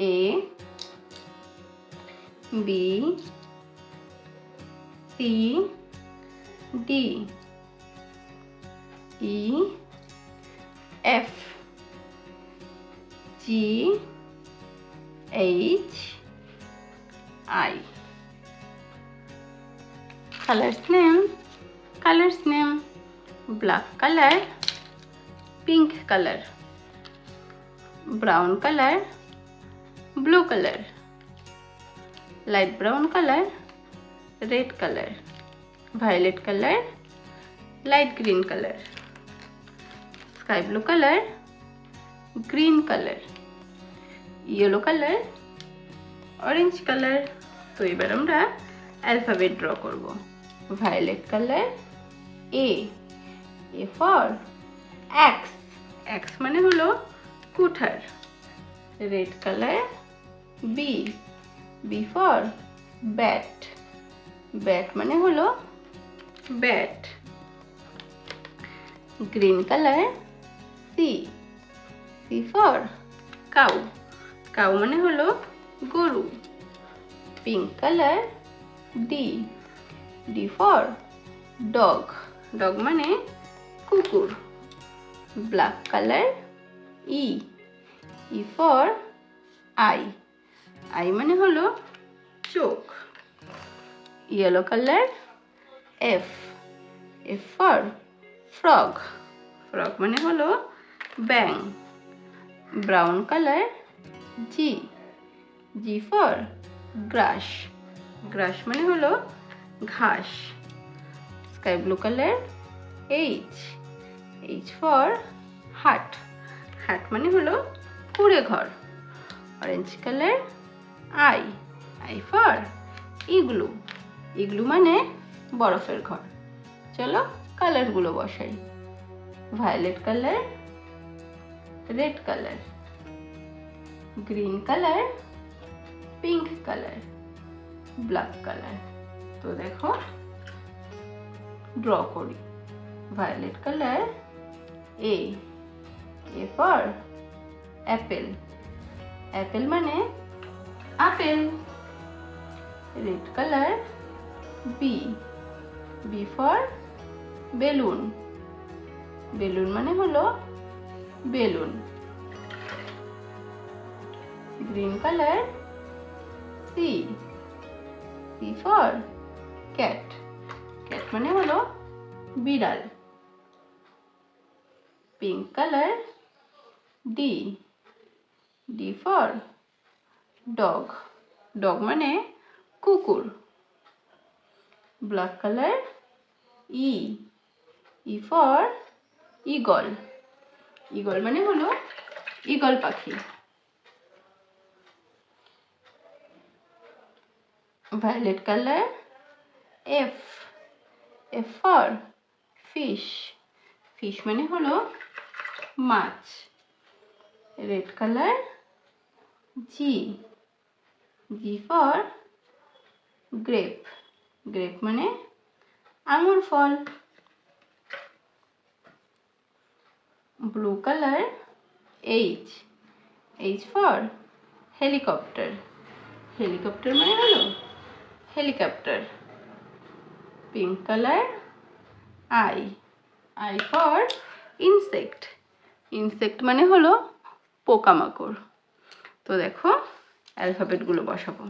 A B C D E F G H I. Colors name black color, pink color, brown color, blue color, light brown color, red color, violet color, light green color, sky blue color, green color, yellow color, orange color. তো এবার আমরা alphabet draw করব। violet color A for X মানে হলো কুঠার। red color B for bat মানে হলো bat. green color C for cow মানে হলো গরু। pink color D for dog মানে কুকুর। black color E for eye মানে হলো চোখ। yellow color F for frog মানে হলো ব্যাঙ। brown color G for grass মানে হলো ঘাস। sky blue color H for hut মানে হলো কুঁড়ে ঘর। orange color I for igloo মানে বরফের ঘর। চলো কালার গুলো বসাই। violet color, red color, green color, pink color, black color। তো দেখো ড্র করি। violet color A for apple মানে apple. red color B for balloon মানে হলো balloon. green color C for cat মানে হলো বিড়াল। pink color D for dog মানে কুকুর। black color E for eagle মানে হলো ঈগল পাখি। violet color F for fish মানে হলো মাছ। red color G for grape মানে আঙুর ফল। blue color H for helicopter মানে হলো helicopter. pink color I for insect মানে হলো পোকামাকড়। তো দেখো অ্যালফাবেট গুলো বসাবো।